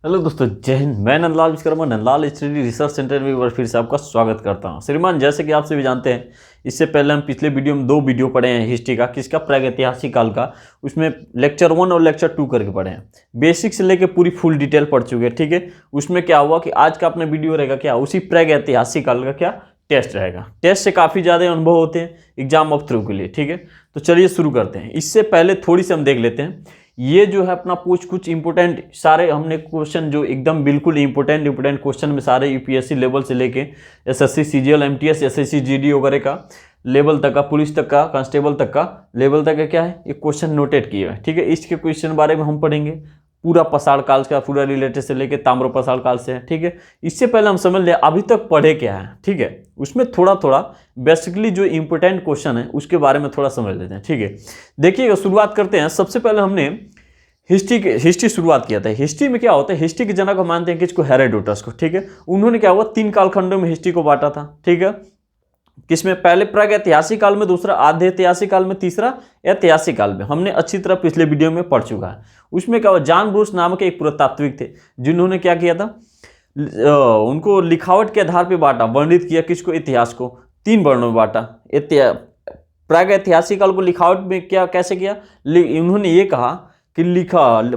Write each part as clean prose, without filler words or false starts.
Hello दोस्तों, जय हिंद। मैं Nandlal Vishwakarma Nandlal study research centre में एक बार फिर से आपका स्वागत करता हूं। श्रीमान, जैसे कि आप सभी जानते हैं, इससे पहले हम पिछले वीडियो में 2 वीडियो पढ़े हैं हिस्ट्री का, किसका, प्रागैतिहासिक काल का। उसमें लेक्चर 1 और लेक्चर 2 करके पढ़े हैं। बेसिक से लेकर पूरी फुल डिटेल पढ़ चुके हैं, ठीक है। उसमें क्या हुआ कि आज का अपना वीडियो रहेगा क्या, उसी प्रागैतिहासिक काल का क्या टेस्ट रहेगा। टेस्ट से काफ़ी ज़्यादा अनुभव होते हैं एग्जाम ऑफ थ्रू के लिए, ठीक है। तो चलिए शुरू करते हैं। इससे पहले थोड़ी सी हम देख लेते हैं, ये जो है अपना कुछ इंपोर्टेंट सारे हमने क्वेश्चन जो एकदम बिल्कुल इंपोर्टेंट क्वेश्चन में सारे यूपीएससी लेवल से लेके SSC CGL MTS SSC GD वगैरह का लेवल तक का, पुलिस तक का, कांस्टेबल तक का लेवल तक का क्या है, ये क्वेश्चन नोटेट किए हुए हैं, ठीक है। इसके क्वेश्चन बारे में हम पढ़ेंगे। पूरा पाषाण काल का पूरा रिलेटेड से लेके ताम्र पाषाण काल से है, ठीक है। इससे पहले हम समझ लें अभी तक पढ़े क्या है, ठीक है। उसमें थोड़ा थोड़ा बेसिकली जो इंपोर्टेंट क्वेश्चन है उसके बारे में थोड़ा समझ लेते हैं, ठीक है। देखिएगा, शुरुआत करते हैं। सबसे पहले हमने हिस्ट्री शुरुआत किया था। हिस्ट्री में क्या होता है, हिस्ट्री के जनक हम मानते हैं किसको, हेरोडोटस को, ठीक है। उन्होंने क्या हुआ, 3 कालखंडों में हिस्ट्री को बांटा था, ठीक है। किसमें, पहले प्रागैतिहासिक काल में, दूसरा आधे ऐतिहासिक काल में, तीसरा ऐतिहासिक काल में। हमने अच्छी तरह पिछले वीडियो में पढ़ चुका है। उसमें क्या हुआ, जॉन ब्रूस नामक एक पुरातात्विक थे जिन्होंने क्या किया था, उनको लिखावट के आधार पर बांटा, वर्णित किया किसको, इतिहास को 3 वर्णों में बांटा। प्रागैतिहासिक काल को लिखावट में क्या कैसे किया, उन्होंने ये कहा कि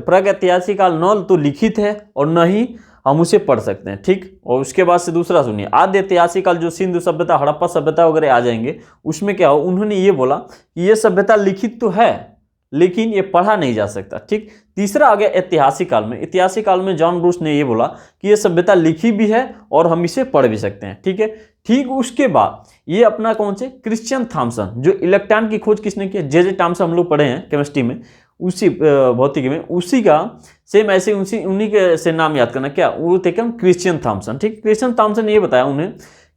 प्रागैतिहासिक काल न तो लिखित है और न ही हम उसे पढ़ सकते हैं, ठीक। और उसके बाद से दूसरा सुनिए, आद्य ऐतिहासिक काल जो सिंधु सभ्यता, हड़प्पा सभ्यता वगैरह आ जाएंगे, उसमें क्या हो, उन्होंने ये बोला कि ये सभ्यता लिखित तो है लेकिन ये पढ़ा नहीं जा सकता, ठीक। तीसरा आ गया ऐतिहासिक काल में। ऐतिहासिक काल में जॉन ब्रूस ने ये बोला कि ये सभ्यता लिखी भी है और हम इसे पढ़ भी सकते हैं, ठीक है। ठीक उसके बाद ये अपना कौन से, क्रिश्चियन थॉमसन, जो इलेक्ट्रॉन की खोज किसने की, जे थॉमसन हम लोग पढ़े हैं केमिस्ट्री में, उसी भौतिकी में, उसी का सेम ऐसे उन्हीं के से नाम याद करना, क्या वो थे, क्या, क्रिश्चियन थॉमसन, ठीक। क्रिश्चियन थॉमसन ने ये बताया उन्हें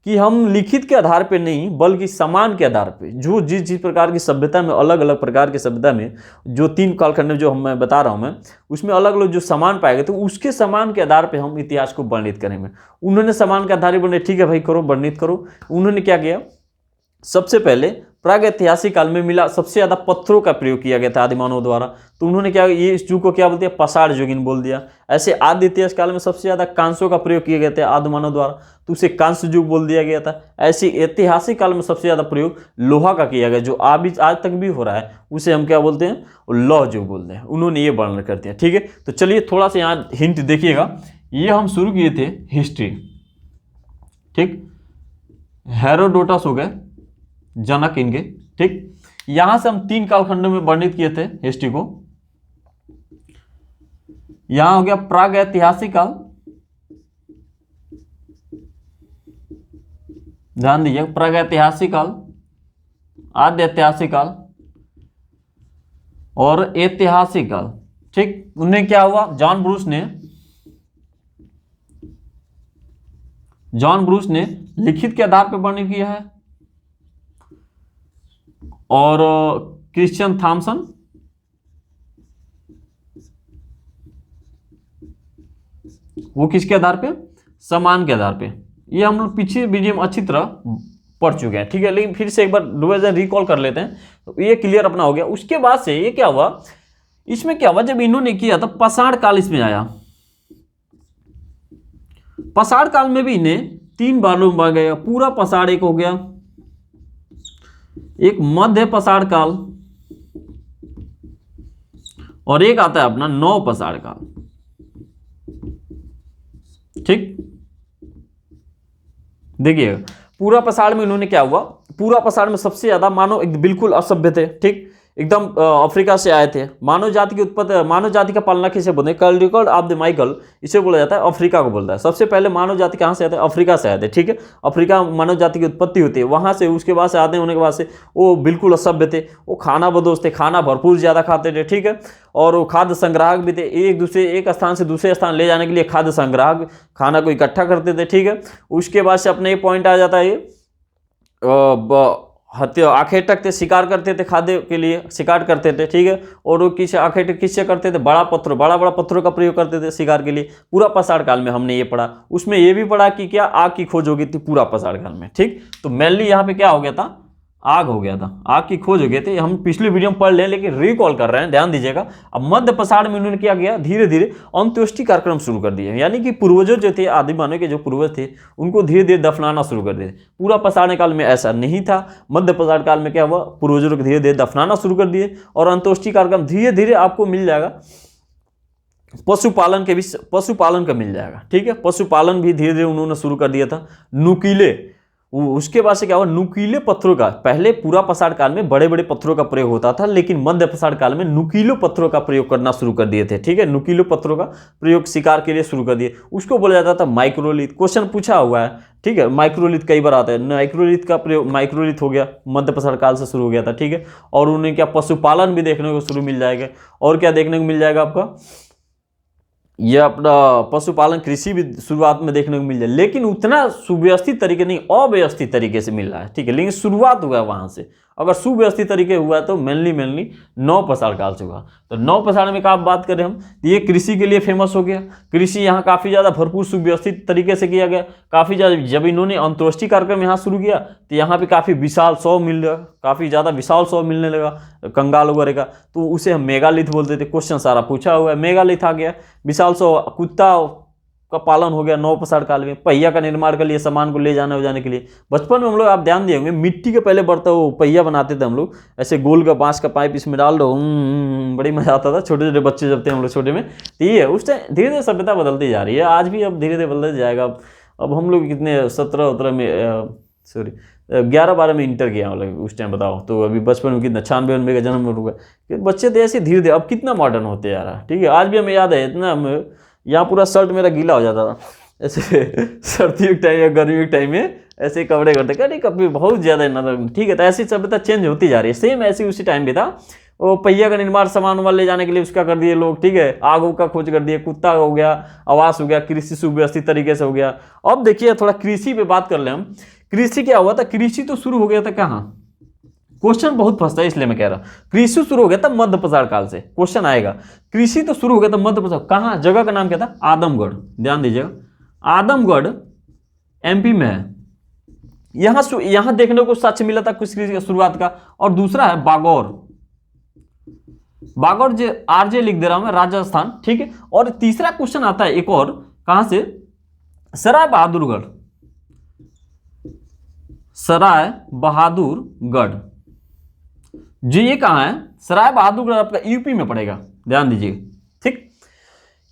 कि हम लिखित के आधार पे नहीं बल्कि समान के आधार पे, जो जिस प्रकार की सभ्यता में, अलग अलग प्रकार की सभ्यता में जो 3 कालखंड जो मैं बता रहा हूँ मैं, उसमें अलग अलग जो समान पाए गए तो उसके समान के आधार पे हम इतिहास को वर्णित करेंगे। उन्होंने समान के आधार पर वर्णित, ठीक है भाई, करो, वर्णित करो। उन्होंने क्या किया, सबसे पहले प्रागैतिहासिक काल में मिला सबसे ज्यादा पत्थरों का प्रयोग किया गया था आदिमानव द्वारा, तो उन्होंने क्या, ये इस युग को क्या बोलते हैं, पाषाण युग बोल दिया। ऐसे आदि इतिहास काल में सबसे ज्यादा कांसों का प्रयोग किया गया था आदिमानव द्वारा, तो उसे कांस्य युग बोल दिया गया था। ऐसे ऐतिहासिक काल में सबसे ज्यादा प्रयोग लोहा का किया गया, जो आज तक भी हो रहा है, उसे हम क्या बोलते हैं, लौह युग बोलते हैं। उन्होंने ये वर्णन कर दिया, ठीक है। तो चलिए थोड़ा सा यहाँ हिंट देखिएगा। ये हम शुरू किए थे हिस्ट्री, ठीक। हेरोडोटस हो गए जनक इनके, ठीक। यहां से हम 3 कालखंडों में वर्णित किए थे हिस्ट्री को। यहां हो गया प्रागैतिहासिक काल, ध्यान दीजिए, प्रागैतिहासिक काल, आद्य ऐतिहासिक काल और ऐतिहासिक काल, ठीक। उन्हें क्या हुआ, जॉन ब्रूस ने लिखित के आधार पर वर्णित किया है, और क्रिश्चियन थॉमसन वो किसके आधार पे, समान के आधार पे। ये हम लोग पीछे वीडियो में अच्छी तरह पढ़ चुके हैं, ठीक है। लेकिन फिर से एक बार रिवीजन रिकॉल कर लेते हैं, तो ये क्लियर अपना हो गया। उसके बाद से ये क्या हुआ, इसमें क्या हुआ, जब इन्होंने किया तो पाषाण काल इसमें आया। पाषाण काल में भी इन्हें 3 भागों में बांटा गया। पूरा पाषाण एक हो गया, एक मध्य पाषाण काल, और एक आता है अपना नव पाषाण काल, ठीक। देखिए पूरा पाषाण में इन्होंने क्या हुआ, पूरा पाषाण में सबसे ज्यादा मानव बिल्कुल असभ्य थे, ठीक। एकदम अफ्रीका से आए थे। मानव जाति की उत्पत्ति, मानव जाति का पालना किसे बोलते हैं, कल्डिकल ऑफ द माइकल, इसे बोला जाता है, अफ्रीका को बोलता है। सबसे पहले मानव जाति कहाँ से आते हैं, अफ्रीका से आए थे, ठीक है। अफ्रीका मानव जाति की उत्पत्ति होती है, वहाँ से उसके बाद से आते हैं, होने के बाद से वो बिल्कुल असभ्य थे, वो खाना बदोश थे, खाना भरपूर ज़्यादा खाते थे, ठीक है। और वो खाद्य संग्राहक भी थे, एक स्थान से दूसरे स्थान ले जाने के लिए खाद्य संग्राहक खाना को इकट्ठा करते थे, ठीक है। उसके बाद से अपने ये पॉइंट आ जाता है, ये आखेट तक थे, शिकार करते थे, खाद्य के लिए शिकार करते थे, ठीक है। और वो आखेट किससे करते थे, बड़ा बड़ा पत्थरों का प्रयोग करते थे शिकार के लिए। पूरा पाषाण काल में हमने ये पढ़ा। उसमें ये भी पढ़ा कि क्या आग की खोज हो गई थी पूरा पाषाण काल में, ठीक। तो मेनली यहाँ पे क्या हो गया था, आग हो गया था, आग की खोज हो गई थी। हम पिछली वीडियो में पढ़ लें, लेकिन रिकॉल कर रहे हैं, ध्यान दीजिएगा। अब मध्य पसाड़ में उन्होंने क्या किया, धीरे धीरे अंत्येष्टि कार्यक्रम शुरू कर दिए, यानी कि पूर्वजों जो थे, आदि मानव के जो पूर्वज थे, उनको धीरे धीरे दफनाना शुरू कर दिए। पूरा पसाड़ काल में ऐसा नहीं था, मध्य पसाड़ काल में क्या हुआ, पूर्वजों को धीरे धीरे दफनाना शुरू कर दिए, और अंत्येष्टि कार्यक्रम धीरे धीरे आपको मिल जाएगा। पशुपालन के भी, पशुपालन का मिल जाएगा, ठीक है। पशुपालन भी धीरे धीरे उन्होंने शुरू कर दिया था। नुकीले, उसके बाद से क्या हुआ, नुकीले पत्थरों का, पहले पूरा पसाड़ काल में बड़े बड़े पत्थरों का प्रयोग होता था, लेकिन मध्य पसाड़ काल में नुकीले पत्थरों का प्रयोग करना शुरू कर दिए थे, ठीक है। नुकीले पत्थरों का प्रयोग शिकार के लिए शुरू कर दिए, उसको बोला जाता था माइक्रोलिथ। क्वेश्चन पूछा हुआ है, ठीक है, माइक्रोलिथ कई बार आता है। माइक्रोलिथ का प्रयोग, माइक्रोलिथ हो गया, मध्य पसाड़ काल से शुरू हो गया था, ठीक है। और उन्हें क्या, पशुपालन भी देखने को शुरू मिल जाएगा। और क्या देखने को मिल जाएगा आपका, यह अपना पशुपालन, कृषि भी शुरुआत में देखने को मिल जाए, लेकिन उतना सुव्यवस्थित तरीके नहीं, अव्यवस्थित तरीके से मिल रहा है, ठीक है। लेकिन शुरुआत हुआ है वहां से। अगर सुव्यवस्थित तरीके हुआ है तो मेनली नौ पसाड़ काल से हुआ। तो नौ पसाड़ में क्या बात करें हम, तो ये कृषि के लिए फेमस हो गया। कृषि यहाँ काफ़ी ज़्यादा भरपूर सुव्यवस्थित तरीके से किया गया, काफ़ी ज़्यादा। जब इन्होंने अंत्येष्टि कार्यक्रम यहाँ शुरू किया तो यहाँ पे काफ़ी विशाल शव मिल रहा, काफ़ी ज़्यादा विशाल शव मिलने लगा कंगाल वगैरह का, तो उसे हम मेगालिथ बोलते थे। क्वेश्चन सारा पूछा हुआ है, मेगालिथ आ गया, विशाल शव। कुत्ता का पालन हो गया नौ पसाड़ काल में। पहिया का निर्माण के लिए, सामान को ले जाने हो जाने के लिए, बचपन में हम लोग, आप ध्यान दिए होंगे, मिट्टी के पहले बर्तन, वो पहिया बनाते थे हम लोग, ऐसे गोल का बांस का पाइप इसमें डाल दो, बड़ी मजा आता था। छोटे छोटे बच्चे जब थे हम लोग छोटे में, तो ये उस टाइम धीरे धीरे सभ्यता बदलती जा रही है, आज भी अब धीरे धीरे बदलते जाएगा। अब हम लोग कितने 17-18 में, सॉरी 11-12 में इंटर किया हम लोग उस टाइम, बताओ। तो अभी बचपन में कितना 96-98 का जन्म हुआ, बच्चे तो ऐसे धीरे धीरे अब कितना मॉडर्न होते जा रहा है, ठीक है। आज भी हमें याद है, इतना यहाँ पूरा शर्ट मेरा गीला हो जाता था ऐसे सर्दियों के टाइम या गर्मियों के टाइम में ऐसे कपड़े करते, कभी कभी बहुत ज़्यादा ना, ठीक है। तो ऐसी सभ्यता चेंज होती जा रही है, सेम ऐसी उसी टाइम भी था। वो पहिया का निर्माण, सामान वाले ले जाने के लिए उसका कर दिए लोग, ठीक है। आग का खोज कर दिए, कुत्ता हो गया, आवास हो गया, कृषि सुव्यवस्थित तरीके से हो गया। अब देखिए थोड़ा कृषि पे बात कर ले हम। कृषि क्या हुआ था, कृषि तो शुरू हो गया था कहाँ, क्वेश्चन बहुत फंसता है इसलिए मैं कह रहा हूं। कृषि शुरू हो गया था मध्य पसाड़ काल से, क्वेश्चन आएगा। कृषि तो शुरू हो गया था मध्य पसाड़, कहां, जगह का नाम क्या था, आदमगढ़। ध्यान दीजिएगा, आदमगढ़ एमपी में है। यहां देखने को साक्ष्य मिला था कुछ कृषि की शुरुआत का। और दूसरा है बागौर, बागौर जो आरजे लिख दे रहा हूं मैं, राजस्थान, ठीक है। और तीसरा क्वेश्चन आता है एक और, कहां से, सराय बहादुरगढ़, सराय बहादुरगढ़, जी ये कहां है, सराय बहादुरगढ़ आपका यूपी में पड़ेगा, ध्यान दीजिए, ठीक।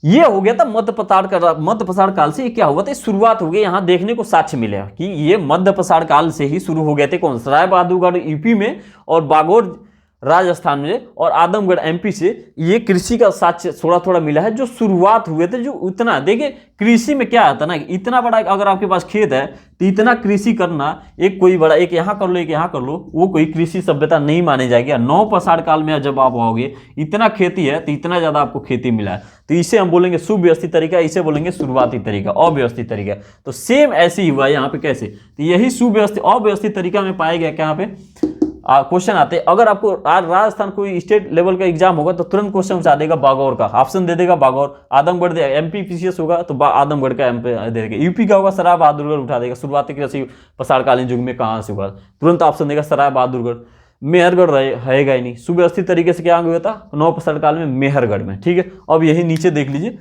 ये हो गया था मध्य पसाड़ काल से। ये क्या हुआ था, शुरुआत हो गई, यहां देखने को साक्ष्य मिला कि ये मध्य पसाड़ काल से ही शुरू हो गए थे। कौन, सराय बहादुरगढ़ यूपी में, और बागौर राजस्थान में, और आदमगढ़ एमपी से। ये कृषि का साक्ष्य थोड़ा थोड़ा मिला है, जो शुरुआत हुए थे। जो उतना देखिए कृषि में क्या आता ना, इतना बड़ा अगर आपके पास खेत है तो इतना कृषि करना, एक कोई बड़ा, एक यहाँ कर लो एक यहाँ कर लो, वो कोई कृषि सभ्यता नहीं मानी जाएगी। नौ पसाड़ काल में जब आप आओगे, इतना खेती है तो इतना ज्यादा आपको खेती मिला है, तो इसे हम बोलेंगे सुव्यवस्थित तरीका, इसे बोलेंगे शुरुआती तरीका, अव्यवस्थित तरीका। तो सेम ऐसे ही हुआ यहाँ पे, कैसे, तो यही सुव्यवस्थित अव्यवस्थित तरीका में पाया गया। यहाँ पे क्वेश्चन आते, अगर आपको राजस्थान कोई स्टेट लेवल का एग्जाम होगा तो तुरंत क्वेश्चन उठा देगा बागौर का, ऑप्शन दे देगा बागौर। आदमगढ़ एमपी पीसीएस होगा तो आदमगढ़ का एमपी दे देगा। यूपी का होगा सराय बहादुरगढ़ उठा देगा, शुरुआती कृषि पसाड़कालीन युग में कहाँ से हुआ, तुरंत ऑप्शन देगा सराय बहादुरगढ़। मेहरगढ़ रहेगा ही नहीं, सुव्यवस्थित तरीके से क्या हुआ था नौ पसाड़ काल में, मेहरगढ़ में, ठीक है। अब यही नीचे देख लीजिए,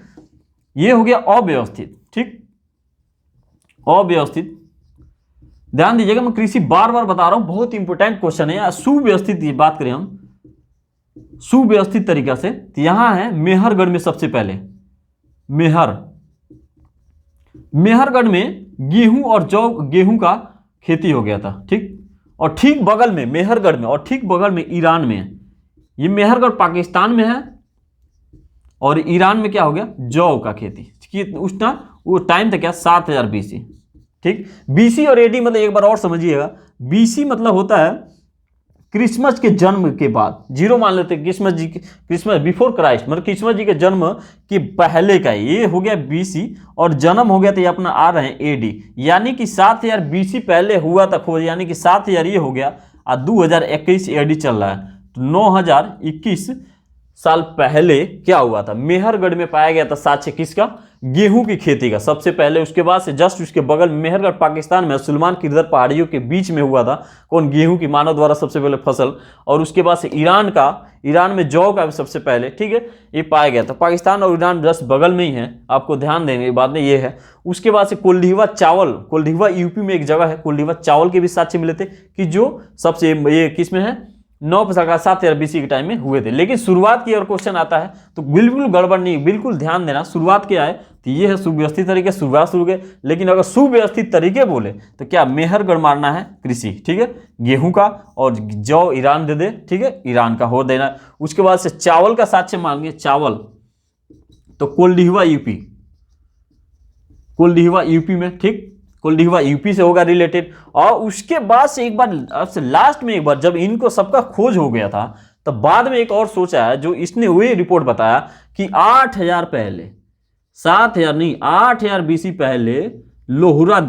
ये हो गया अव्यवस्थित, ठीक, अव्यवस्थित। ध्यान दीजिएगा, मैं कृषि बार बार बता रहा हूं, बहुत इंपॉर्टेंट क्वेश्चन है। सुव्यवस्थित की बात करें हम, सुव्यवस्थित तरीका से, तो यहां है मेहरगढ़ में सबसे पहले, मेहरगढ़ में गेहूं और जौ, गेहूं का खेती हो गया था, ठीक। और ठीक बगल में मेहरगढ़ में, और ठीक बगल में ईरान में है। ये मेहरगढ़ पाकिस्तान में है, और ईरान में क्या हो गया, जौ का खेती। उस टाइम वो टाइम था क्या, 7000 BC, ठीक। बीसी और एडी मतलब एक बार और समझिएगा, बीसी मतलब होता है क्रिसमस के जन्म के बाद, जीरो मान लेते हैं, क्रिसमस बिफोर क्राइस्ट, मतलब क्रिसमस जी के जन्म के पहले का, ये हो गया बीसी। और जन्म हो गया तो ये अपना आ रहे हैं एडी, यानी कि 7000 BC पहले हुआ था खोज, यानी कि 7000 ये हो गया, और 2021 एडी चल रहा है, तो 9021 साल पहले क्या हुआ था, मेहरगढ़ में पाया गया था साक्ष्य किसका, गेहूं की खेती का सबसे पहले। उसके बाद से जस्ट उसके बगल मेहरगढ़ पाकिस्तान में सुलेमान किरदर पहाड़ियों के बीच में हुआ था कौन, गेहूं की मानव द्वारा सबसे पहले फसल। और उसके बाद से ईरान में जौ का भी सबसे पहले, ठीक है, ये पाया गया था। पाकिस्तान और ईरान जस्ट बगल में ही है, आपको ध्यान देने की बात नहीं ये है। उसके बाद से कोल्डिहवा चावल, कोल्डिहवा यूपी में एक जगह है, कोल्डिहवा चावल के भी साक्ष्य मिले थे कि जो सबसे ये किस में है, 9 BC के टाइम में हुए थे। लेकिन शुरुआत की और क्वेश्चन आता है तो बिल्कुल गड़बड़ नहीं, बिल्कुल ध्यान देना। शुरुआत क्या है तो ये है सुव्यवस्थित तरीके, शुरुआत शुरू के। लेकिन अगर सुव्यवस्थित तरीके बोले तो क्या, मेहरगढ़ मारना है कृषि, ठीक है, गेहूं का, और जौ ईरान दे दे, ठीक है, ईरान का हो देना। उसके बाद से चावल का साक्ष्य मांगे, चावल तो कोल्डिहवा यूपी में, ठीक, कोल्डिहवा यूपी से होगा रिलेटेड। और उसके बाद से एक बार लास्ट में एक बार जब इनको सबका खोज हो गया था, तब बाद में एक और सोचा है, जो इसने वही रिपोर्ट बताया कि 8000 पहले, 7000 नहीं 8000 BC पहले लोहुरा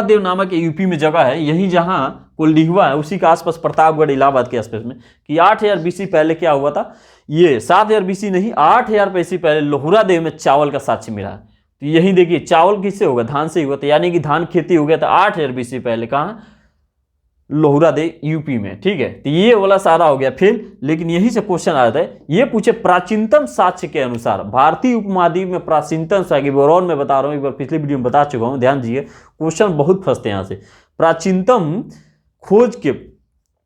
देव नामक यूपी में जगह है, यही जहां कोल्डिहवा है उसी के आसपास, प्रतापगढ़ इलाहाबाद के आसपास में, कि 8000 BC पहले क्या हुआ था, ये 7000 BC नहीं 8000 BC पहले लोहुरा देव में चावल का साक्ष्य मिला है। तो यही देखिए, चावल किससे होगा, धान से ही हुआ था, यानी कि धान खेती हो गया था 8000 BC पहले, कहाँ, लोहुरा देव यूपी में, ठीक है। तो ये वाला सारा हो गया फेल। लेकिन यही से क्वेश्चन आ जाता है, ये पूछे प्राचीनतम साक्ष्य के अनुसार, भारतीय उपमहाद्वीप में प्राचीनतम साक्ष्य, और मैं बता रहा हूं, एक बार पिछले वीडियो में बता चुका हूं, ध्यान दीजिए, क्वेश्चन बहुत फंसते हैं यहाँ से। प्राचीनतम खोज के,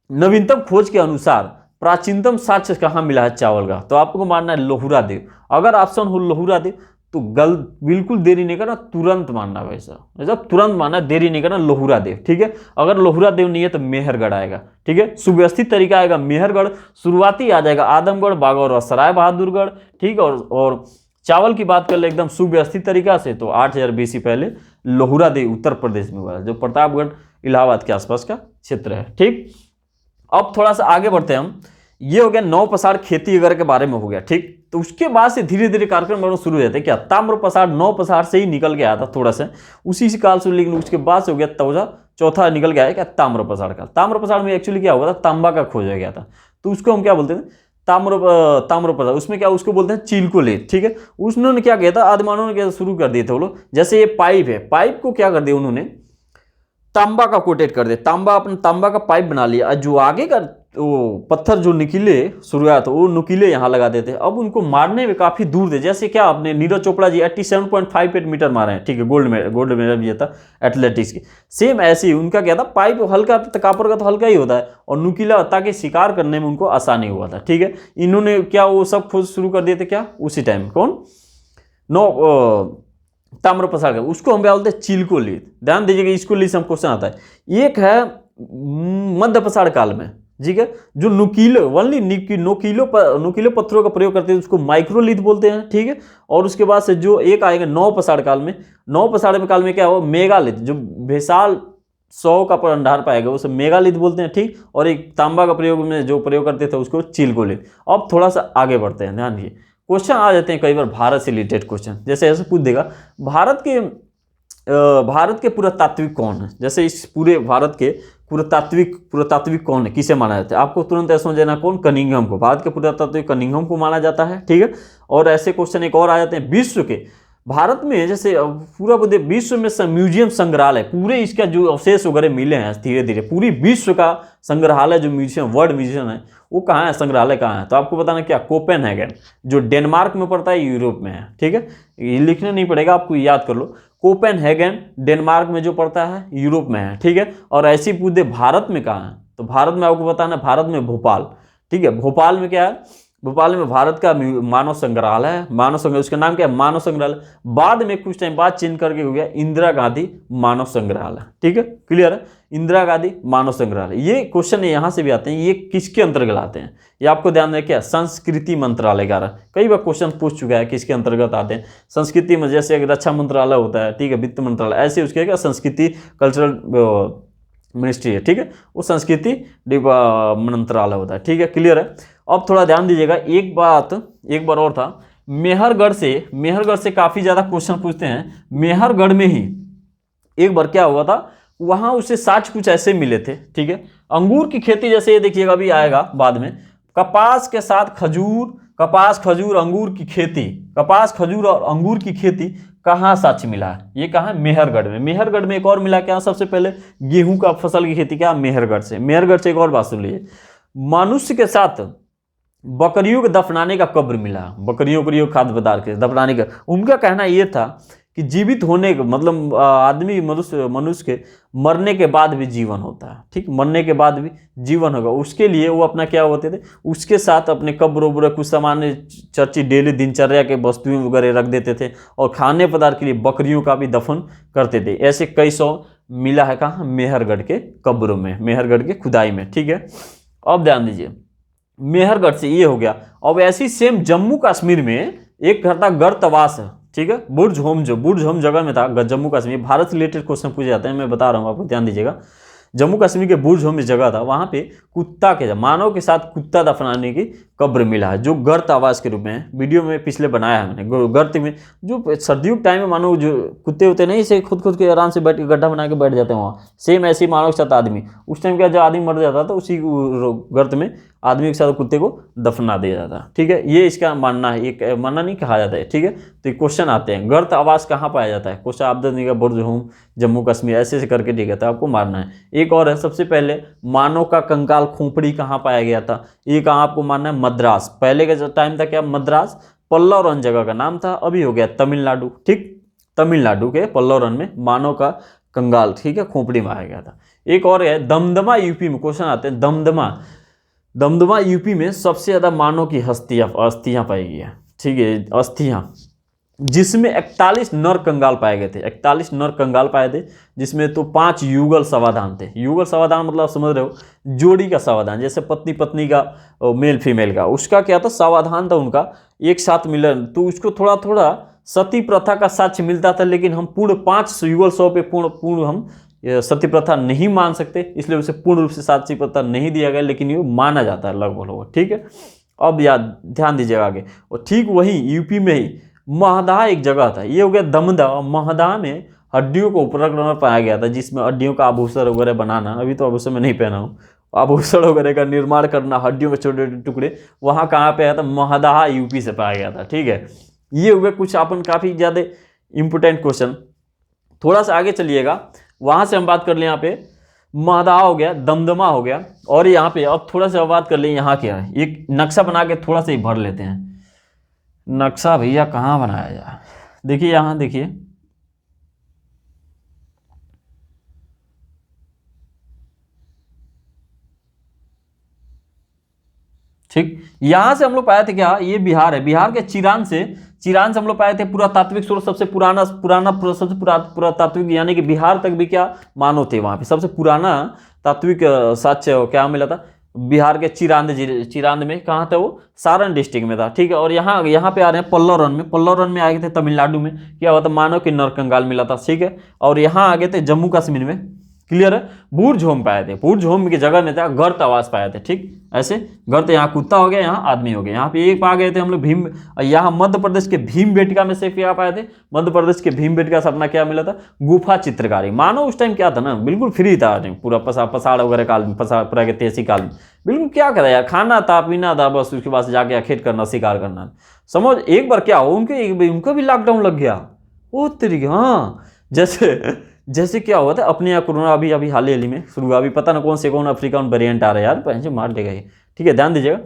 नवीनतम खोज के अनुसार प्राचीनतम साक्ष्य कहाँ मिला है चावल का, तो आपको मानना है लोहुरा देव। अगर ऑप्शन हो लोहुरा देव तो बिल्कुल देरी नहीं करना, तुरंत मानना, वैसा तुरंत मानना, देरी नहीं करना, लोहुरा देव, ठीक है। अगर लोहुरा देव नहीं है तो मेहरगढ़ आएगा, ठीक है, सुव्यवस्थित तरीका आएगा मेहरगढ़, शुरुआती आ जाएगा आदमगढ़, बागौर और सराय बहादुरगढ़, ठीक। और चावल की बात कर ले एकदम सुव्यवस्थित तरीका से, तो 8000 BC पहले लोहुरा देव उत्तर प्रदेश में हुआ है, जो प्रतापगढ़ इलाहाबाद के आसपास का क्षेत्र है, ठीक। अब थोड़ा सा आगे बढ़ते हैं हम। ये हो गया नौ पसार खेती वगैरह के बारे में हो गया, ठीक। तो उसके बाद से धीरे धीरे कार्यक्रम बनना शुरू हो जाते हैं। क्या, ताम्र पसार 9 पसार से ही निकल के आया था थोड़ा सा उसी से काल से, लेकिन उसके बाद से हो गया चौथा निकल गया है क्या, ताम्र पसार का। ताम्र पसार में एक्चुअली क्या हुआ था, तांबा का खोज हो गया था, तो उसको हम क्या बोलते हैं, ताम्र पसार। उसमें क्या, उसको बोलते हैं चिलकोलेथ, ठीक है। उन्होंने क्या किया था, आदिमानव ने क्या शुरू कर दिए थे वो लोग, जैसे ये पाइप है, पाइप को क्या कर दिया उन्होंने, तांबा का कोटेड कर दे, तांबा का पाइप बना लिया। जो आगे का वो पत्थर जो नुकीले शुरुआत, वो नुकीले यहाँ लगा देते हैं। अब उनको मारने में काफी दूर थे, जैसे क्या आपने नीरज चोपड़ा जी 87.58 मीटर मारे हैं, ठीक है, गोल्ड मेडल विजेता एथलेटिक्स की। सेम ऐसे ही उनका क्या था, पाइप हल्का, कापर का तो हल्का ही होता है, और नुकीला, ताकि शिकार करने में उनको आसानी हुआ था, ठीक है। इन्होंने क्या वो सब खोज शुरू कर दिए थे, क्या उसी टाइम, कौन, ताम्र पसार, उसको हम क्या बोलते हैं, चिलकोलेथ। ध्यान दीजिएगा, इसको लिए हम क्वेश्चन आता है। एक है मध्य पसार काल में, ठीक है, जो नुकीले पत्थरों का प्रयोग करते हैं उसको माइक्रोलिथ बोलते हैं, ठीक है। और उसके बाद से जो एक आएगा नौ पसार काल में, नौ पसार काल में क्या हो, मेगालिथ, जो विशाल 100 का भंडार पाएगा उसे मेगालिथ बोलते हैं, ठीक। और एक तांबा का प्रयोग में जो प्रयोग करते थे उसको चिलकोलेथ। अब थोड़ा सा आगे बढ़ते हैं, ध्यान दीजिए, क्वेश्चन आ जाते हैं कई बार भारत से रिलेटेड क्वेश्चन, जैसे ऐसे पूछ देगा, भारत के पुरातात्विक कौन है, जैसे इस पूरे भारत के पुरातात्विक कौन है, किसे माना जाता है, आपको तुरंत ऐसा समझ जाना, कौन, कनिंघम को, भारत के पुरातात्विक कनिंघम को माना जाता है, ठीक है। और ऐसे क्वेश्चन एक और आ जाते हैं, विश्व के, भारत में जैसे पूरा विश्व में म्यूजियम संग्रहालय, पूरे इसका जो अवशेष वगैरह मिले हैं धीरे धीरे, पूरी विश्व का संग्रहालय जो म्यूजियम, वर्ल्ड म्यूजियम है, वो कहाँ है, संग्रहालय कहाँ है, तो आपको बताना क्या, कोपेनहेगन, जो डेनमार्क में पड़ता है, यूरोप में है, ठीक है। ये लिखना नहीं पड़ेगा, आपको याद कर लो, कोपेनहेगन डेनमार्क में जो पड़ता है, यूरोप में है, ठीक है। और ऐसी पूछ दे भारत में कहाँ है, तो भारत में आपको बताना, भारत में भोपाल, ठीक है। भोपाल में क्या है, भोपाल में भारत का मानव संग्रहालय है, मानव संग्रहालय, उसका नाम क्या है, मानव संग्रहालय। बाद में कुछ टाइम बाद चेंज करके हो गया इंदिरा गांधी मानव संग्रहालय, ठीक है, क्लियर है, इंदिरा गांधी मानव संग्रहालय। ये क्वेश्चन यहाँ से भी आते हैं, ये किसके अंतर्गत आते हैं, ये आपको ध्यान रखिए, संस्कृति मंत्रालय का कई बार क्वेश्चन पूछ चुका है, किसके अंतर्गत आते हैं, संस्कृति में, जैसे अगर रक्षा मंत्रालय होता है, ठीक है, वित्त मंत्रालय, ऐसे उसके क्या, संस्कृति कल्चरल मिनिस्ट्री है, ठीक है, वो संस्कृति मंत्रालय होता है, ठीक है, क्लियर है। अब थोड़ा ध्यान दीजिएगा, एक बार और था, मेहरगढ़ से काफी ज्यादा क्वेश्चन पूछते हैं। मेहरगढ़ में ही एक बार क्या हुआ था, वहां उसे साक्ष्य कुछ ऐसे मिले थे, ठीक है। अंगूर की खेती, जैसे ये देखिएगा अभी आएगा बाद में, कपास के साथ खजूर, कपास खजूर अंगूर की खेती, कपास खजूर और अंगूर की खेती कहाँ साक्ष्य मिला है? ये कहाँ है? मेहरगढ़ में। मेहरगढ़ में एक और मिला क्या? सबसे पहले गेहूं का फसल की खेती क्या? मेहरगढ़ से। मेहरगढ़ से एक और बात सुन लीजिए, मनुष्य के साथ बकरियों के दफनाने का कब्र मिला, बकरियों खाद्य पदार्थ के दफनाने का। उनका कहना यह था कि जीवित होने का मतलब आदमी मनुष्य के मरने के बाद भी जीवन होता है, ठीक, मरने के बाद भी जीवन होगा। उसके लिए वो अपना क्या होते थे, उसके साथ अपने कब्र वब्र कुछ सामान्य चर्चित डेली दिनचर्या के वस्तुएं वगैरह रख देते थे और खाने पदार्थ के लिए बकरियों का भी दफन करते थे। ऐसे कई सौ मिला है कहाँ? मेहरगढ़ के कब्रों में, मेहरगढ़ के खुदाई में, ठीक है। अब ध्यान दीजिए, मेहरगढ़ से ये हो गया। अब ऐसी सेम जम्मू कश्मीर में एक घर था गर्तवास, ठीक है, बुर्ज होम, जो बुर्ज होम जगह में था जम्मू कश्मीर। भारत से रिलेटेड क्वेश्चन पूछे जाते हैं, मैं बता रहा हूँ आपको, ध्यान दीजिएगा। जम्मू कश्मीर के बुर्ज होम में जगह था, वहाँ पे कुत्ता के मानव के साथ कुत्ता दफनाने की कब्र मिला है, जो गर्त आवास के रूप में वीडियो में पिछले बनाया है मैंने। गर्त में जो सर्दियों के टाइम में मानो जो कुत्ते होते नहीं, इसे खुद के आराम से बैठ के गड्ढा बना के बैठ जाते हैं वहाँ, सेम ऐसे मानव के साथ आदमी। उस टाइम क्या, जब आदमी मर जाता था उसी गर्त में आदमी के साथ कुत्ते को दफना दिया जाता, ठीक है। ये इसका मानना है, ये मानना नहीं कहा जाता है, ठीक है। तो ये क्वेश्चन आते हैं, गर्त आवास कहाँ पाया जाता है? क्वेश्चन आप देने का, बुर्ज होम जम्मू कश्मीर, ऐसे ऐसे करके, ठीक है, तो आपको मारना है। एक और है, सबसे पहले मानव का कंकाल खोपड़ी कहाँ पाया गया था? ये कहाँ आपको मानना है? मद्रास। पहले का जो टाइम था क्या? मद्रास। पल्लवरन जगह का नाम था, अभी हो गया तमिलनाडु, ठीक। तमिलनाडु के पल्लवरन में मानव का कंकाल, ठीक है, खोपड़ी में आया गया था। एक और है दमदमा यूपी में, क्वेश्चन आते हैं दमदमा यूपी में सबसे ज्यादा मानव की अस्थियां पाई गई है, ठीक है, अस्थियां, जिसमें 41 नर कंगाल पाए गए थे। 41 नर कंगाल पाए थे, जिसमें तो 5 युगल समाधान थे। युगल समाधान मतलब समझ रहे हो, जोड़ी का समाधान, जैसे पत्नी पत्नी का, मेल फीमेल का, उसका क्या था? समाधान था उनका एक साथ मिलन। तो उसको थोड़ा थोड़ा सती प्रथा का साक्ष्य मिलता था, लेकिन हम पूर्ण 5 युगल 100 पे पूर्ण हम सती प्रथा नहीं मान सकते, इसलिए उसे पूर्ण रूप से सती प्रथा नहीं दिया गया, लेकिन ये माना जाता है लगभग, ठीक है। अब याद ध्यान दीजिएगा आगे। और ठीक वही यूपी में ही महदाह एक जगह था, ये हो गया दमदह। महदाह में हड्डियों को उपकरण पाया गया था, जिसमें हड्डियों का आभूषण वगैरह बनाना, अभी तो आभूषण में नहीं पहना हूँ, आभूषण वगैरह का निर्माण करना, हड्डियों के छोटे छोटे टुकड़े, वहाँ कहाँ पे आया था? महदाह यूपी से पाया गया था, ठीक है। ये हुए कुछ अपन काफ़ी ज़्यादा इंपोर्टेंट क्वेश्चन। थोड़ा सा आगे चलिएगा, वहाँ से हम बात कर लें, यहाँ पे महदाह हो गया, दमदमा हो गया, और यहाँ पे अब थोड़ा सा बात कर लें यहाँ क्या है। एक नक्शा बना के थोड़ा सा ही भर लेते हैं। नक्शा भैया कहाँ बनाया जाए? देखिए यहाँ देखिए, ठीक, यहां से हम लोग पाए थे क्या? ये बिहार है, बिहार के चिरान से हम लोग पाए थे पुरातात्विक स्रोत, सबसे पुराना सबसे पुरातात्विक, यानी कि बिहार तक भी क्या मानव थे वहां पे। सबसे पुराना तात्विक साक्ष्य क्या मिला था? बिहार के चिरांद में। कहाँ था वो? सारण डिस्ट्रिक्ट में था, ठीक है। और यहाँ पे आ रहे हैं पल्लवरन में आए थे तमिलनाडु में, क्या हुआ था? मानव के नरकंकाल मिला था, ठीक है। और यहाँ आ गए थे जम्मू कश्मीर में, क्लियर है। बुर्ज होम पाए थे, बुर्ज होम की जगह में था गर्त आवास पाए थे, ठीक। ऐसे गर्त, यहाँ कुत्ता हो गया, यहाँ आदमी हो गया। यहाँ पे एक पा गए थे हम लोग भीम, यहाँ मध्य प्रदेश के भीमबेटका में से क्या पाए थे? मध्य प्रदेश के भीमबेटका से अपना क्या मिला था? गुफा चित्रकारी। मानो उस टाइम क्या था ना, बिल्कुल फ्री था, पूरा पसाड़ वगैरह काल में, प्रागैतिहासिक काल में बिल्कुल क्या करा यार, खाना था पीना था बस, उसके बाद जाके खेत करना, शिकार करना। समझ, एक बार क्या हो, उनको भी लॉकडाउन लग गया, वो तरीके। हाँ, जैसे क्या हुआ था अपने यहाँ कोरोना, अभी हाल ही में शुरू हुआ, अभी पता ना कौन अफ्रीका में वेरिएंट आ रहा है यार, पैसे मार देगा ये, ठीक है, ध्यान दीजिएगा।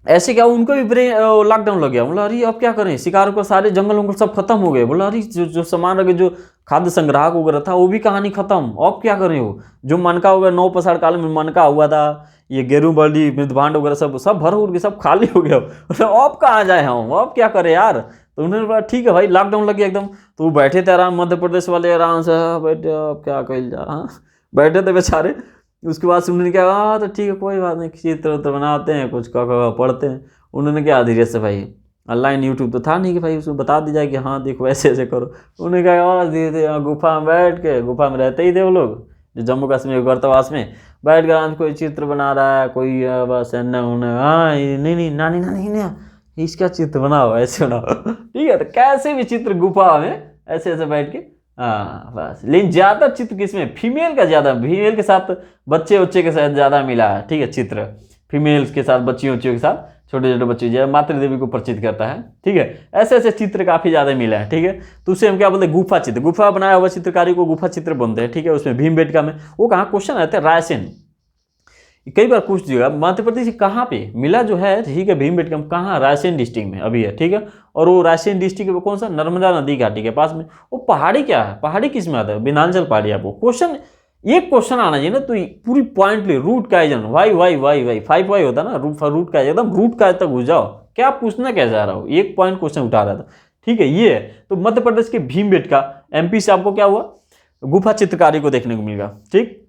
ऐसे क्या, उनको भी लॉकडाउन लग गया। बोला अरे अब क्या करें, शिकार को सारे जंगल वंगल सब खत्म हो गए। बोला अरे जो सामान रखे, जो खाद्य संग्राहक वगैरह था, वो भी कहानी खत्म, अब क्या करें? वो जो मनका वगैरह 9 पसाड़ काल में मनका हुआ था, ये गेरूबली मृदभांड वगैरह सब भर उड़ के सब खाली हो गया। अब कहाँ जाए हम, अब क्या करें यार? तो उन्होंने बोला ठीक है भाई, लॉकडाउन लग गया एकदम। तो वो बैठे थे आराम, मध्य प्रदेश वाले आराम से बैठे, अब क्या कल जा, हाँ बैठे थे बेचारे। उसके बाद से उन्होंने क्या, हाँ तो ठीक है कोई बात नहीं, चित्र तो बनाते हैं, कुछ पढ़ते हैं। उन्होंने क्या धीरे से भाई, ऑनलाइन यूट्यूब तो था नहीं कि भाई उसको बता दी जाए कि हाँ देखो ऐसे ऐसे करो। उन्होंने कहा धीरे धीरे गुफा में बैठ के, गुफा में रहते ही थे वो लोग, जो जम्मू कश्मीर गर्तवास में बैठ कर कोई चित्र बना रहा है, कोई बस हाँ नहीं नानी इसका चित्र बनाओ, ऐसे बनाओ, ठीक है। तो कैसे भी चित्र गुफा में ऐसे ऐसे बैठ के, हाँ बस। लेकिन ज़्यादा चित्र किसमें? फीमेल का ज़्यादा, फीमेल के साथ बच्चे के साथ ज़्यादा मिला है, ठीक है, चित्र फीमेल्स के साथ, बच्चियों के साथ, छोटे छोटे बच्चे जो है मातृ देवी को परिचित करता है। ठीक है, ऐसे ऐसे चित्र काफी ज्यादा मिले हैं। ठीक है, तो उसे हम क्या बोलते हैं, गुफा चित्र। गुफा बनाया हुआ चित्रकारी को गुफा चित्र बोलते हैं। ठीक है, उसमें भीमबेटका में वो कहाँ क्वेश्चन आते हैं, रायसेन कई बार पूछ दिएगा मध्य प्रदेश कहाँ पे मिला जो है। ठीक है, भीमबेटका कहाँ, रायसेन डिस्ट्रिक्ट में अभी है। ठीक है, और वो रायसेन डिस्ट्रिक्ट में कौन सा, नर्मदा नदी घाटी के पास में। वो पहाड़ी क्या है, पहाड़ी किस में आता है, विंध्याचल पहाड़ी। आपको क्वेश्चन एक क्वेश्चन आना चाहिए ना, तो पूरी पॉइंट ले, रूट का जन Y Y Y Y 5 Y होता ना, रूट का एकदम रूट का तक घुस जाओ, क्या पूछना क्या जा रहा हो, एक पॉइंट क्वेश्चन उठा रहा था। ठीक है, ये है तो मध्य प्रदेश के भीमबेटका, एमपी से आपको क्या हुआ, गुफा चित्रकारी को देखने को मिलेगा। ठीक,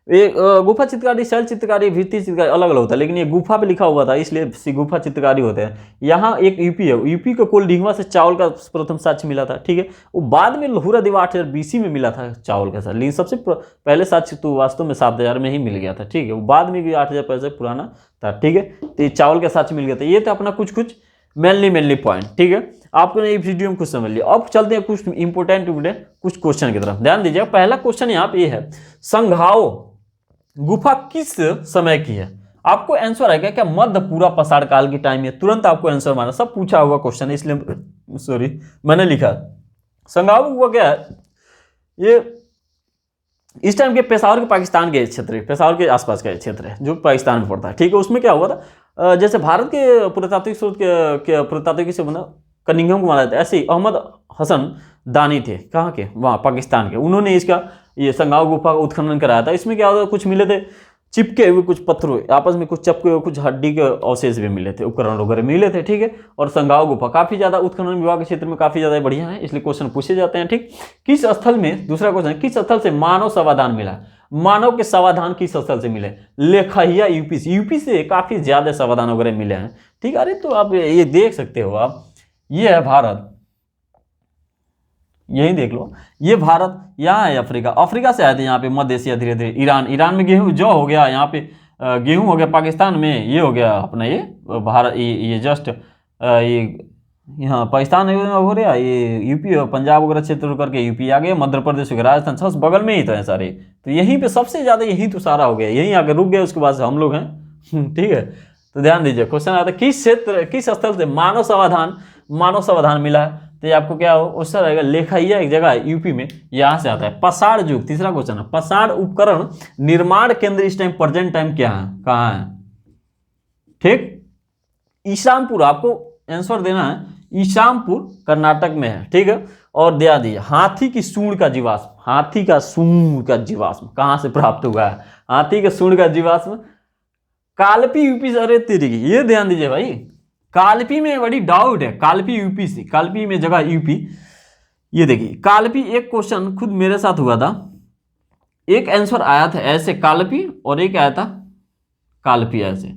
ये गुफा चित्रकारी, शैल चित्रकारी, भित्ति चित्रकारी अलग अलग होता है, लेकिन ये गुफा पे लिखा हुआ था इसलिए गुफा चित्रकारी होते हैं। यहाँ एक यूपी है, यूपी को कोलडींगवा से चावल का प्रथम साक्ष्य मिला था। ठीक है, वो बाद में लहुरा देवा 8000 BC में मिला था चावल का साक्ष्य, लेकिन सबसे पहले साक्ष्य तो वास्तव में 7000 में ही मिल गया था। ठीक है, वो बाद में भी 8000 पैसे पुराना था। ठीक है, तो ये चावल का साक्ष्य मिल गया था। ये था अपना कुछ कुछ मेनली पॉइंट। ठीक है, आपको ये वीडियो में कुछ समझ लिया। अब चलते हैं कुछ इंपोर्टेंट कुछ क्वेश्चन की तरफ, ध्यान दीजिएगा। पहला क्वेश्चन यहाँ पे ये है, संघाओ गुफा किस समय की है। आपको आंसर आएगा क्या, मध्य पूरा पसाड़ काल की टाइम है, तुरंत आपको आंसर मारना, सब पूछा हुआ क्वेश्चन है इसलिए सॉरी मैंने लिखा। संघाओ गुफा क्या है, ये इस टाइम के पेशावर के पाकिस्तान के क्षेत्र, पेशावर के आसपास का क्षेत्र है जो पाकिस्तान में पड़ता है। ठीक है, उसमें क्या हुआ था, जैसे भारत के पुरातात्विक स्रोत के पुरातात्विक से बना कनिंघम को माना जाता है, ऐसे ही अहमद हसन दानी थे, कहाँ के, वहाँ पाकिस्तान के, उन्होंने इसका ये संघाओ गुफा का उत्खनन कराया था। इसमें क्या होता है, कुछ मिले थे चिपके हुए कुछ पत्थरों आपस में, कुछ चपके हुए, कुछ हड्डी के अवशेष भी मिले थे, उपकरण वगैरह मिले थे। ठीक है, और संघाओ गुफा काफी ज्यादा उत्खनन विभाग के क्षेत्र में काफी ज्यादा बढ़िया है, इसलिए क्वेश्चन पूछे जाते हैं। ठीक, किस स्थल में, दूसरा क्वेश्चन, किस स्थल से मानव समाधान मिला, मानव के समाधान किस स्थल से मिले, लेखहिया यूपी से, यूपी से काफी ज्यादा समाधान वगैरह मिले हैं। ठीक, अरे तो आप ये देख सकते हो आप, ये है भारत, यही देख लो, ये भारत, यहाँ है अफ्रीका, अफ्रीका से आए थे यहाँ पे मध्य एशिया, धीरे धीरे ईरान, ईरान में गेहूं जो हो गया, यहाँ पे गेहूं हो गया, पाकिस्तान में ये हो गया अपना ये भारत, ये जस्ट ये यहाँ पाकिस्तान हो रहा, ये यूपी पंजाब वगैरह क्षेत्र करके यूपी आ गया, मध्य प्रदेश वगैरह राजस्थान सब बगल में ही तो है सारे, तो यहीं पे सबसे ज्यादा यहीं तो सारा हो गया, यहीं आके रुक गया, उसके बाद हम लोग हैं। ठीक है, तो ध्यान दीजिए क्वेश्चन आता है, किस क्षेत्र, किस स्थल से मानव समाधान मिला है, तो ये आपको क्या हो, उससे रहेगा लेखहिया, एक जगह है यूपी में, यहां से आता है। पसाड़ युग, तीसरा क्वेश्चन है, पसाड़ उपकरण निर्माण केंद्र इस टाइम प्रेजेंट टाइम क्या है, कहाँ है। ठीक, ईशामपुर, आपको आंसर देना है, ईशामपुर कर्नाटक में है। ठीक है, और दे दीजिए हाथी की सूंड का जीवाश्म, हाथी का सूंड का जीवाश्म कहां से प्राप्त हुआ है, हाथी के सूंड का जीवाश्म कालपी यूपी से। अरे तेरी, ये ध्यान दीजिए भाई, कालपी में बड़ी डाउट है, कालपी यूपी से, कालपी में जगह यूपी। ये देखिए कालपी, एक क्वेश्चन खुद मेरे साथ हुआ था, एक आंसर आया था ऐसे कालपी और एक आया था कालपी ऐसे।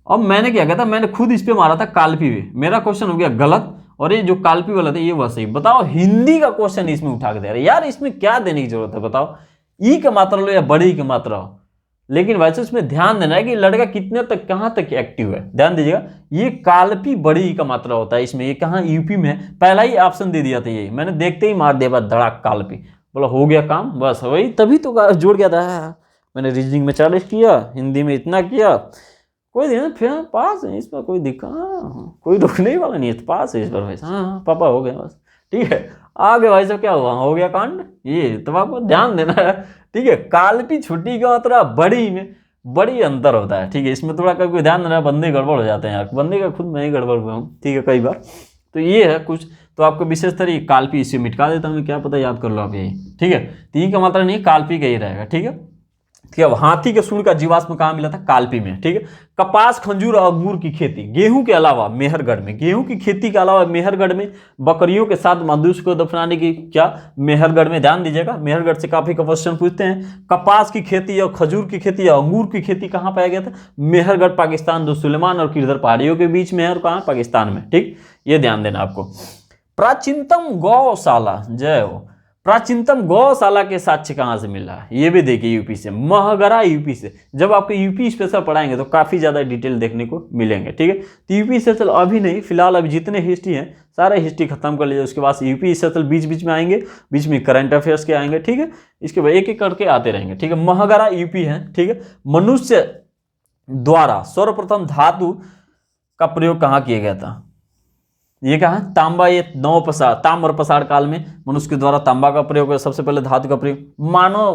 अब मैंने क्या किया था, मैंने खुद इस पे मारा था कालपी पे, मेरा क्वेश्चन हो गया गलत, और ये जो कालपी वाला था ये वह सही। बताओ हिंदी का क्वेश्चन इसमें उठा के दे रहे यार, इसमें क्या देने की जरूरत है, बताओ ई का मात्रा लो या बड़ी की मात्रा हो, लेकिन वैसे उसमें ध्यान देना है कि लड़का कितने तक कहां तक एक्टिव है। ध्यान दीजिएगा, ये कालपी बड़ी का मात्रा होता है इसमें, ये कहां यूपी में, पहला ही ऑप्शन दे दिया था, ये मैंने देखते ही मार दिया बस धड़ाक कालपी, बोला हो गया काम, बस वही, तभी तो जोड़ गया था। मैंने रीजनिंग में 40 किया, हिंदी में इतना किया, कोई दिन फिर पास है, इस पर कोई दिक्कत, कोई रोकने वाला नहीं है, पास है इस पर भाई, हाँ पापा हो गए बस। ठीक है, आगे भाई साहब क्या हुआ, हो गया कांड, ये तो आपको ध्यान देना है। ठीक है, कालपी छोटी का मात्रा बड़ी में बड़ी अंतर होता है। ठीक है, इसमें थोड़ा कभी ध्यान देना, बंदे गड़बड़ हो जाते हैं यार, बंदे का खुद मैं ही गड़बड़ हुआ हूँ। ठीक है, कई बार तो ये है कुछ, तो आपको विशेषतर ये कालपी इसे मिटका देता हूँ, क्या पता याद कर लो आप यही। ठीक है, ती का मात्रा नहीं, कालपी का ही रहेगा। ठीक है, अब हाथी के सूंड का जीवाश्म कहाँ मिला था, कालपी में। ठीक है, कपास, खंजूर और अंगूर की खेती गेहूं के अलावा मेहरगढ़ में, गेहूं की खेती के अलावा मेहरगढ़ में बकरियों के साथ मनुष्य को दफनाने की क्या, मेहरगढ़ में। ध्यान दीजिएगा, मेहरगढ़ से काफी क्वेश्चन पूछते हैं। कपास की खेती और खजूर की खेती या अंगूर की खेती कहाँ पाया गया था, मेहरगढ़ पाकिस्तान, जो सुलेमान और किरदर पहाड़ियों के बीच में है, और कहाँ, पाकिस्तान में। ठीक, ये ध्यान देना आपको। प्राचीनतम गौशाला, जय हो, प्राचीनतम गौशाला के साक्ष्य कहां से मिला है, ये भी देखिए यूपी से, महगरा यूपी से। जब आपको यूपी स्पेशल पढ़ाएंगे तो काफी ज्यादा डिटेल देखने को मिलेंगे। ठीक है, तो यूपी स्पेशल अभी नहीं, फिलहाल अभी जितने हिस्ट्री हैं सारे हिस्ट्री खत्म कर लीजिए, उसके बाद यूपी स्पेशल बीच बीच में आएंगे, बीच में करंट अफेयर्स के आएंगे। ठीक है, इसके बाद एक एक करके आते रहेंगे। ठीक है, महगरा यूपी है। ठीक है, मनुष्य द्वारा सर्वप्रथम धातु का प्रयोग कहाँ किया गया था? ये कहा तांबा, ये ताम्र प्रसार काल में मनुष्य के द्वारा तांबा का प्रयोग है, सबसे पहले धातु का प्रयोग।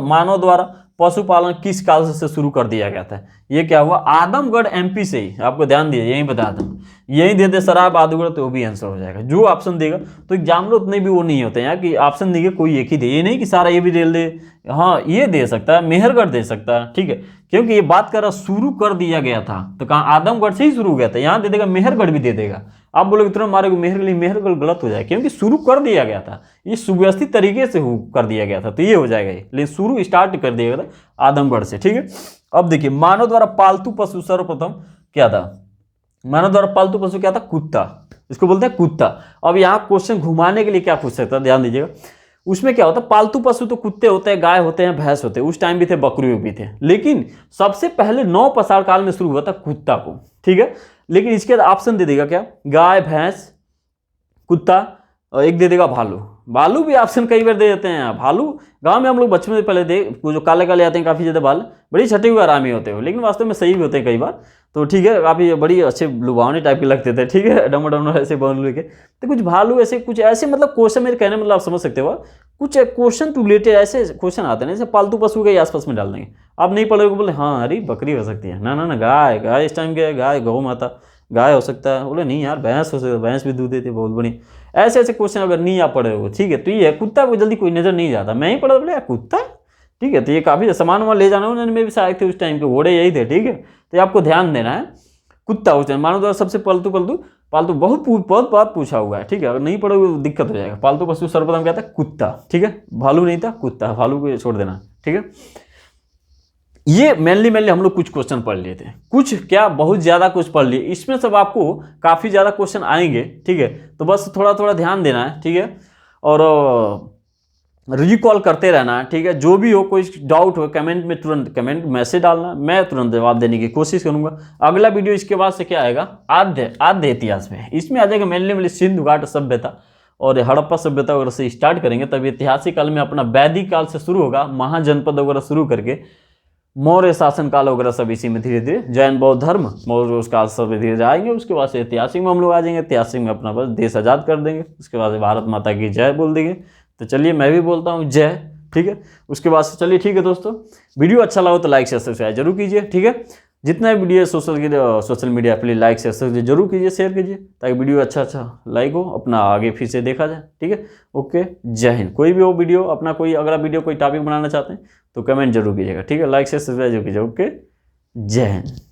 मानव द्वारा पशुपालन किस काल से शुरू कर दिया गया था? ये क्या हुआ? आदमगढ़ एमपी से ही। आपको ध्यान दिए, यही बता दूं, यही दे दे शराब आदमगढ़, तो वो भी आंसर हो जाएगा। जो ऑप्शन देगा तो एग्जामिनर उतने भी वो नहीं होते हैं कि ऑप्शन देंगे कोई एक ही दे, ये नहीं कि सारा ये भी दे दे। हाँ, ये दे सकता है, मेहरगढ़ दे सकता है, ठीक है, क्योंकि ये बात कर रहा शुरू कर दिया गया था, तो कहाँ आदमगढ़ से ही शुरू हो गया था, यहाँ दे देगा मेहरगढ़ भी दे देगा। आप बोलोगे तुरंत मारेगा मेहरगढ़ गलत हो जाएगा, क्योंकि शुरू कर दिया गया था, ये सुव्यवस्थित तरीके से कर दिया गया था, तो ये हो जाएगा ये, लेकिन शुरू स्टार्ट कर दिया गया था आदमगढ़ से, ठीक है। अब देखिए, मानव द्वारा पालतू पशु सर्वप्रथम क्या था? मानव द्वारा पालतू पशु क्या था? कुत्ता, इसको बोलते हैं कुत्ता। अब यहाँ क्वेश्चन घुमाने के लिए क्या पूछ सकता है, ध्यान दीजिएगा। उसमें क्या होता है, पालतू पशु तो कुत्ते होते हैं, गाय होते हैं, भैंस होते हैं, उस टाइम भी थे, बकरी भी थे, लेकिन सबसे पहले नौ पसार काल में शुरू हुआ था कुत्ता को, ठीक है। लेकिन इसके बाद ऑप्शन दे देगा क्या? गाय, भैंस, कुत्ता, और एक दे देगा भालू। भालू भी ऑप्शन कई बार दे देते हैं। भालू गांव में हम लोग बचपन में पहले थे, वो जो काले काले आते हैं काफ़ी ज़्यादा बाल, बड़ी छठे हुए आरामी होते हैं, लेकिन वास्तव में सही भी होते हैं कई बार, तो ठीक है, काफ़ी बड़ी अच्छे लुभावने टाइप के लगते थे, ठीक है, डम ऐसे बन लेके। तो कुछ भालू ऐसे कुछ ऐसे, मतलब क्वेश्चन मेरे कहने मतलब आप समझ सकते हो, कुछ क्वेश्चन टू रिलेटेड ऐसे क्वेश्चन आते हैं, जैसे पालतू पशु के आसपास में डाल देंगे। आप नहीं पढ़ोगे, बोले हाँ अरे बकरी हो सकती है, ना गाय इस टाइम के गाय, गौ माता गाय हो सकता है, बोले नहीं यार भैंस हो सकता है, भैंस भी दूध देती है, बहुत बड़ी। ऐसे ऐसे क्वेश्चन अगर नहीं आप पढ़े हो, ठीक है, तो ये कुत्ता को जल्दी कोई नजर नहीं जाता। मैं ही पढ़ा, बोले यार कुत्ता, ठीक है, तो ये काफ़ी सामान वामान ले जाना, उन्होंने में भी शायद थे उस टाइम के, घोड़े यही थे, ठीक है, तो आपको ध्यान देना है। कुत्ता उस टाइम मानव द्वारा सबसे पालतू बहुत बात पूछा हुआ है, ठीक है, अगर नहीं पढ़ोगे तो दिक्कत हो जाएगा। पालतू पशु सर्वप्रथम क्या था? कुत्ता, ठीक है, भालू नहीं था, कुत्ता, भालू को छोड़ देना, ठीक है। ये मेनली हम लोग कुछ क्वेश्चन पढ़ लिए थे, कुछ क्या बहुत ज़्यादा कुछ पढ़ लिए, इसमें सब आपको काफ़ी ज़्यादा क्वेश्चन आएंगे, ठीक है, तो बस थोड़ा थोड़ा ध्यान देना है, ठीक है, और रिकॉल करते रहना है, ठीक है। जो भी हो, कोई डाउट हो कमेंट में तुरंत कमेंट मैसेज डालना, मैं तुरंत जवाब देने की कोशिश करूंगा। अगला वीडियो इसके बाद से क्या आएगा? आद्य इतिहास में, इसमें आ जाएगा मेनली सिंधु घाट सभ्यता और हड़प्पा सभ्यता वगैरह से स्टार्ट करेंगे, तब ऐतिहासिक काल में अपना वैदिक काल से शुरू होगा, महाजनपद वगैरह शुरू करके मौर्य शासन काल वगैरह सब इसी में धीरे धीरे, जैन बौद्ध धर्म मौर्य उसका सब धीरे धीरे आएंगे। उसके बाद से ऐतिहासिक में हम लोग आ जाएंगे, ऐतिहासिक में अपना बस देश आज़ाद कर देंगे, उसके बाद भारत माता की जय बोल देंगे। तो चलिए, मैं भी बोलता हूँ जय, ठीक है। उसके बाद से चलिए, ठीक है दोस्तों, वीडियो अच्छा लगा तो लाइक शेयर सब्सक्राइब जरूर कीजिए, ठीक है। जितना भी video social media please like share subscribe जरूर कीजिए, शेयर कीजिए, ताकि वीडियो अच्छा लाइक हो, अपना आगे फिर से देखा जाए, ठीक है। ओके, जय हिंद। कोई भी हो वीडियो अपना, कोई अगला वीडियो कोई टॉपिक बनाना चाहते हैं तो कमेंट जरूर कीजिएगा, ठीक है। लाइक शेयर सब्सक्राइब जरूर कीजिए। ओके, जय हिंद।